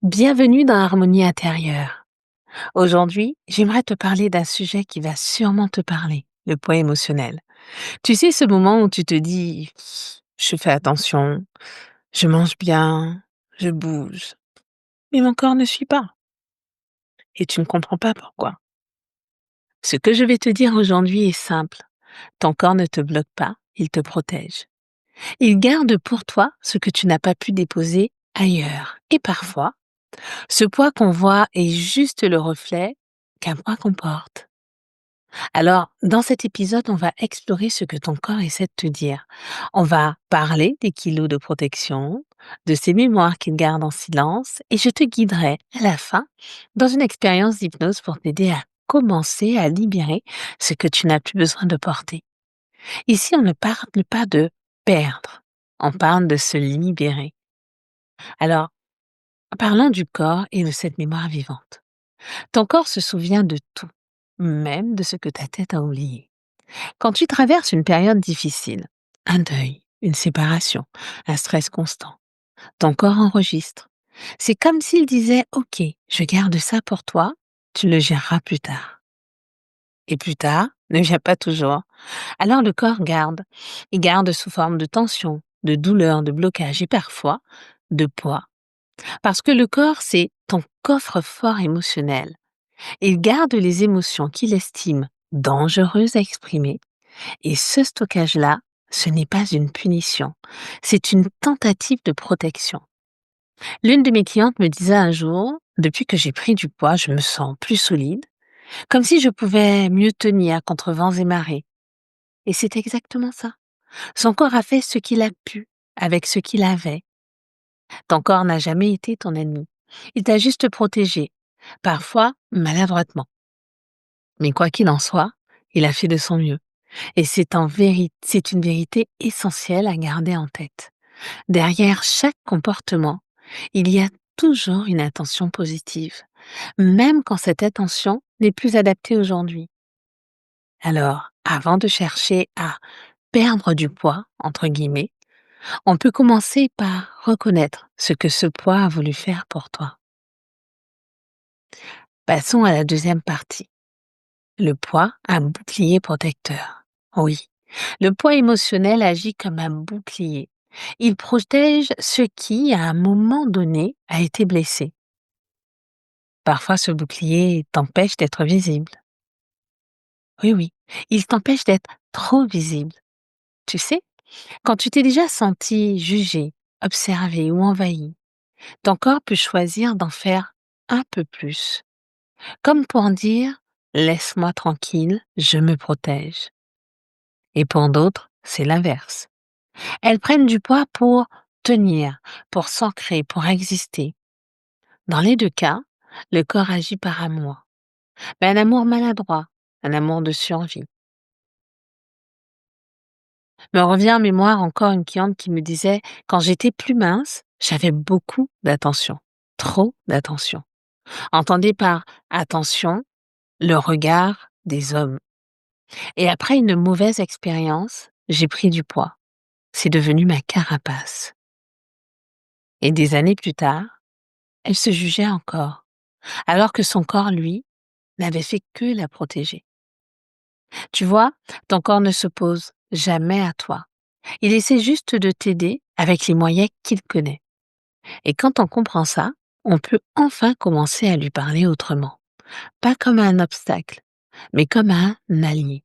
Bienvenue dans Harmonie intérieure. Aujourd'hui, j'aimerais te parler d'un sujet qui va sûrement te parler, le poids émotionnel. Tu sais, ce moment où tu te dis, je fais attention, je mange bien, je bouge, mais mon corps ne suit pas. Et tu ne comprends pas pourquoi. Ce que je vais te dire aujourd'hui est simple. Ton corps ne te bloque pas, il te protège. Il garde pour toi ce que tu n'as pas pu déposer ailleurs. Et parfois, ce poids qu'on voit est juste le reflet qu'un poids qu'on porte. Alors, dans cet épisode, on va explorer ce que ton corps essaie de te dire. On va parler des kilos de protection, de ces mémoires qu'il garde en silence, et je te guiderai à la fin dans une expérience d'hypnose pour t'aider à commencer à libérer ce que tu n'as plus besoin de porter. Ici, on ne parle pas de perdre, on parle de se libérer. Alors, parlons du corps et de cette mémoire vivante. Ton corps se souvient de tout, même de ce que ta tête a oublié. Quand tu traverses une période difficile, un deuil, une séparation, un stress constant, ton corps enregistre. C'est comme s'il disait: OK, je garde ça pour toi, tu le géreras plus tard. Et plus tard ne vient pas toujours. Alors le corps garde. Il garde sous forme de tension, de douleur, de blocage et parfois de poids. Parce que le corps, c'est ton coffre-fort émotionnel. Il garde les émotions qu'il estime dangereuses à exprimer. Et ce stockage-là, ce n'est pas une punition, c'est une tentative de protection. L'une de mes clientes me disait un jour: depuis que j'ai pris du poids, je me sens plus solide, comme si je pouvais mieux tenir contre vents et marées. Et c'est exactement ça. Son corps a fait ce qu'il a pu avec ce qu'il avait. Ton corps n'a jamais été ton ennemi. Il t'a juste protégé, parfois maladroitement. Mais quoi qu'il en soit, il a fait de son mieux. Et c'est une vérité essentielle à garder en tête. Derrière chaque comportement, il y a toujours une intention positive, même quand cette intention n'est plus adaptée aujourd'hui. Alors, avant de chercher à perdre du poids, entre guillemets, on peut commencer par reconnaître ce que ce poids a voulu faire pour toi. Passons à la deuxième partie. Le poids, un bouclier protecteur. Oui, le poids émotionnel agit comme un bouclier. Il protège ce qui, à un moment donné, a été blessé. Parfois, ce bouclier t'empêche d'être visible. Oui, oui, il t'empêche d'être trop visible. Tu sais, quand tu t'es déjà senti jugé, observé ou envahi, ton corps peut choisir d'en faire un peu plus. Comme pour dire: laisse-moi tranquille, je me protège. Et pour d'autres, c'est l'inverse. Elles prennent du poids pour tenir, pour s'ancrer, pour exister. Dans les deux cas, le corps agit par amour, mais un amour maladroit, un amour de survie. Me revient en mémoire encore une cliente qui me disait: quand j'étais plus mince, j'avais beaucoup d'attention, trop d'attention. Entendez par attention le regard des hommes. Et après une mauvaise expérience, j'ai pris du poids. C'est devenu ma carapace. Et des années plus tard, elle se jugeait encore, alors que son corps, lui, n'avait fait que la protéger. Tu vois, ton corps ne s'oppose jamais à toi. Il essaie juste de t'aider avec les moyens qu'il connaît. Et quand on comprend ça, on peut enfin commencer à lui parler autrement. Pas comme un obstacle, mais comme un allié.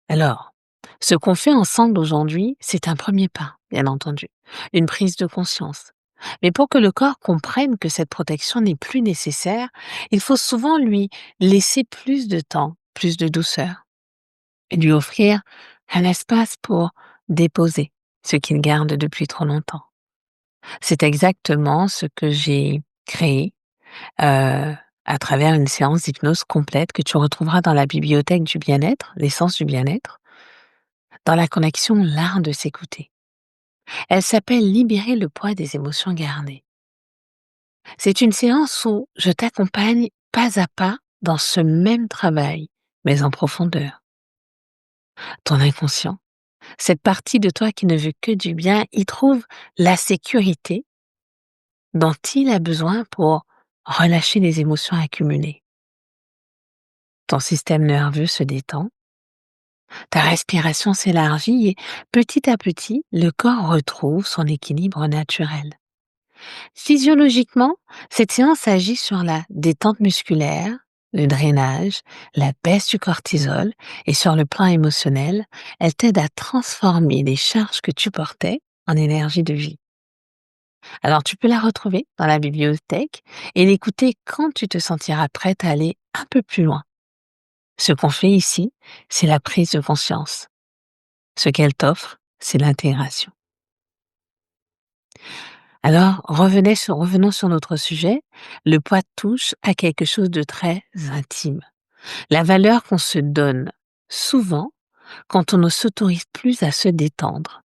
Alors, ce qu'on fait ensemble aujourd'hui, c'est un premier pas, bien entendu, une prise de conscience. Mais pour que le corps comprenne que cette protection n'est plus nécessaire, il faut souvent lui laisser plus de temps, plus de douceur, et lui offrir un espace pour déposer ce qu'il garde depuis trop longtemps. C'est exactement ce que j'ai créé à travers une séance d'hypnose complète que tu retrouveras dans la bibliothèque du bien-être, l'essence du bien-être, dans la connexion l'art de s'écouter. Elle s'appelle Libérer le poids des émotions gardées. C'est une séance où je t'accompagne pas à pas dans ce même travail, mais en profondeur. Ton inconscient, cette partie de toi qui ne veut que du bien, y trouve la sécurité dont il a besoin pour relâcher les émotions accumulées. Ton système nerveux se détend, ta respiration s'élargit et petit à petit, le corps retrouve son équilibre naturel. Physiologiquement, cette séance agit sur la détente musculaire, le drainage, la baisse du cortisol et sur le plan émotionnel, elle t'aide à transformer les charges que tu portais en énergie de vie. Alors tu peux la retrouver dans la bibliothèque et l'écouter quand tu te sentiras prête à aller un peu plus loin. Ce qu'on fait ici, c'est la prise de conscience. Ce qu'elle t'offre, c'est l'intégration. Alors, revenons sur notre sujet. Le poids touche à quelque chose de très intime. La valeur qu'on se donne, souvent, quand on ne s'autorise plus à se détendre,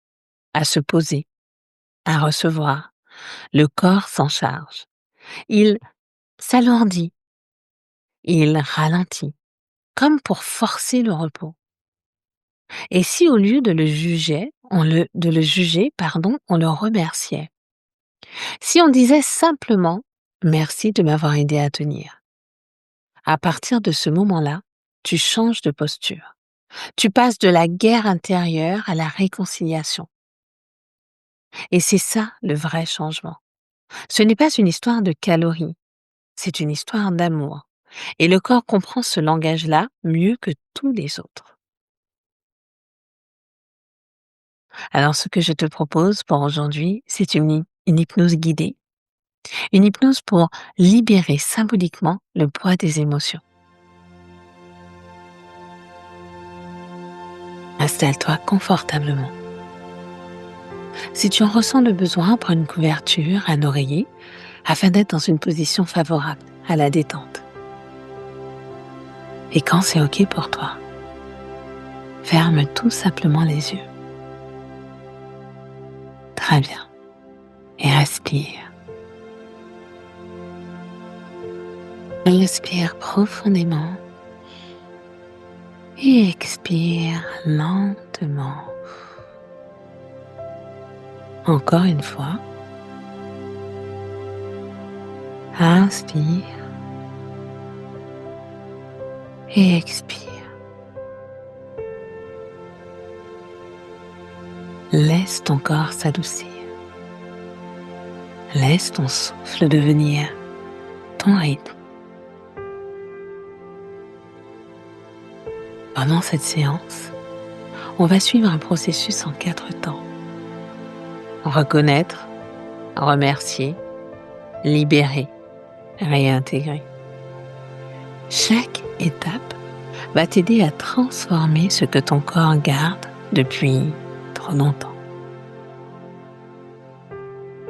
à se poser, à recevoir. Le corps s'en charge. Il s'alourdit, il ralentit, comme pour forcer le repos. Et si au lieu de le juger, pardon, on le remerciait. Si on disait simplement merci de m'avoir aidé à tenir. À partir de ce moment-là, tu changes de posture. Tu passes de la guerre intérieure à la réconciliation. Et c'est ça le vrai changement. Ce n'est pas une histoire de calories, c'est une histoire d'amour. Et le corps comprend ce langage-là mieux que tous les autres. Alors ce que je te propose pour aujourd'hui, c'est une hypnose guidée. Une hypnose pour libérer symboliquement le poids des émotions. Installe-toi confortablement. Si tu en ressens le besoin, prends une couverture, un oreiller, afin d'être dans une position favorable à la détente. Et quand c'est OK pour toi, ferme tout simplement les yeux. Très bien. Et respire. Inspire profondément et expire lentement. Encore une fois. Inspire et expire. Laisse ton corps s'adoucir. Laisse ton souffle devenir ton rythme. Pendant cette séance, on va suivre un processus en 4 temps. Reconnaître, remercier, libérer, réintégrer. Chaque étape va t'aider à transformer ce que ton corps garde depuis trop longtemps.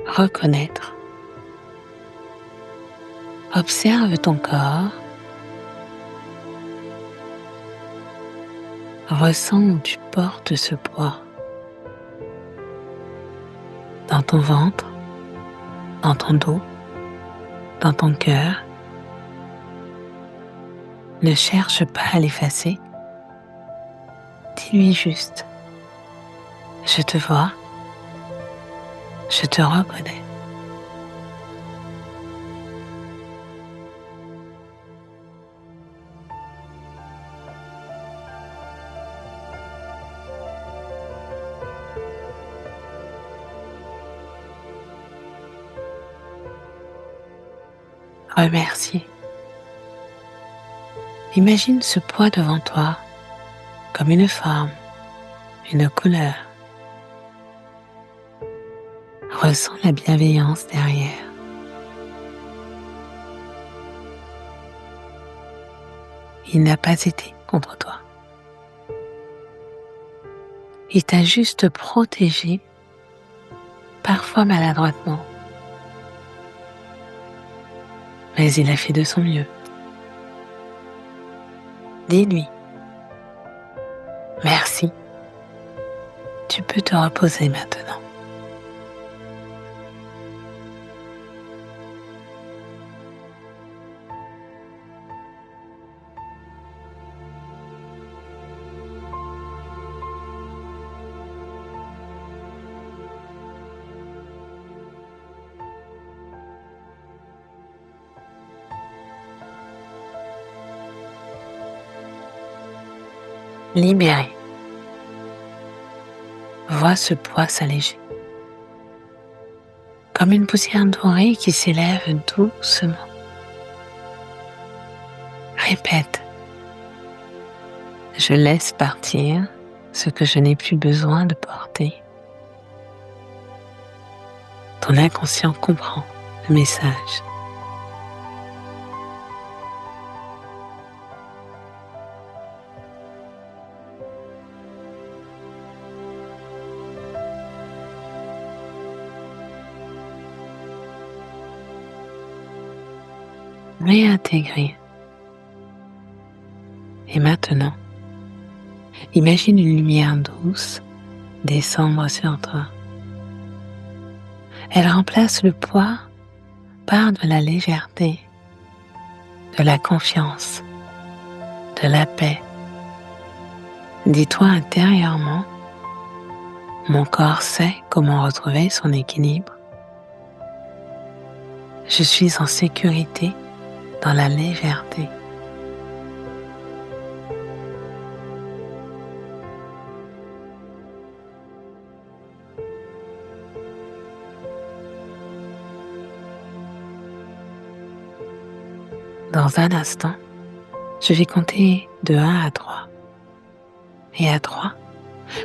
Reconnaître. Observe ton corps. Ressens où tu portes ce poids. Dans ton ventre, dans ton dos, dans ton cœur. Ne cherche pas à l'effacer. Dis-lui juste, je te vois, je te reconnais. Remercier. Imagine ce poids devant toi comme une forme, une couleur. Ressens la bienveillance derrière. Il n'a pas été contre toi. Il t'a juste protégé, parfois maladroitement. Mais il a fait de son mieux. Dis-lui, merci. Tu peux te reposer maintenant. libéré. Vois ce poids s'alléger, comme une poussière dorée qui s'élève doucement. Répète, je laisse partir ce que je n'ai plus besoin de porter. Ton inconscient comprend le message. Réintégré. Et maintenant, imagine une lumière douce descendre sur toi. Elle remplace le poids par de la légèreté, de la confiance, de la paix. Dis-toi intérieurement, mon corps sait comment retrouver son équilibre. Je suis en sécurité dans la légèreté. Dans un instant, je vais compter de 1 à 3. Et à 3,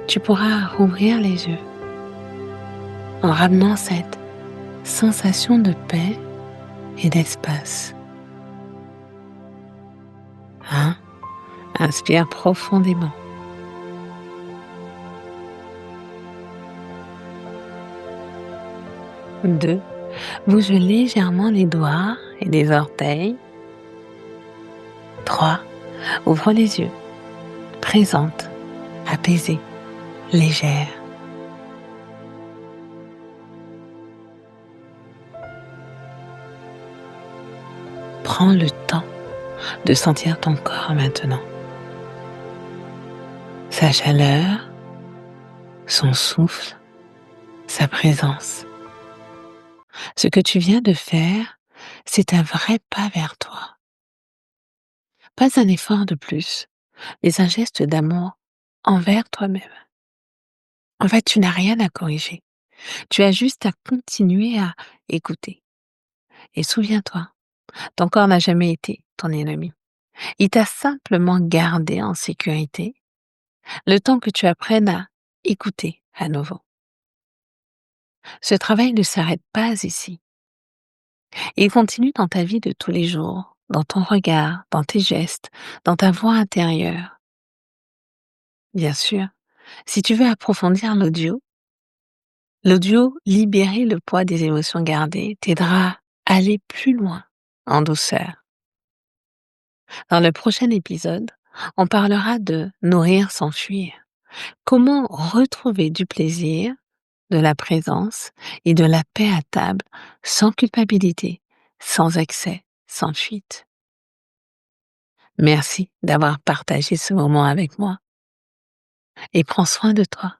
tu pourras rouvrir les yeux en ramenant cette sensation de paix et d'espace. 1. Inspire profondément. 2. Bouge légèrement les doigts et les orteils. 3. Ouvre les yeux, présente, apaisée, légère. Prends le temps de sentir ton corps maintenant. Sa chaleur, son souffle, sa présence. Ce que tu viens de faire, c'est un vrai pas vers toi. Pas un effort de plus, mais un geste d'amour envers toi-même. En fait, tu n'as rien à corriger. Tu as juste à continuer à écouter. Et souviens-toi, ton corps n'a jamais été ton ennemi. Il t'a simplement gardé en sécurité le temps que tu apprennes à écouter à nouveau. Ce travail ne s'arrête pas ici. Il continue dans ta vie de tous les jours, dans ton regard, dans tes gestes, dans ta voix intérieure. Bien sûr, si tu veux approfondir l'audio libérer le poids des émotions gardées t'aidera à aller plus loin, en douceur. Dans le prochain épisode, on parlera de nourrir sans fuir. Comment retrouver du plaisir, de la présence et de la paix à table sans culpabilité, sans excès, sans fuite. Merci d'avoir partagé ce moment avec moi et prends soin de toi.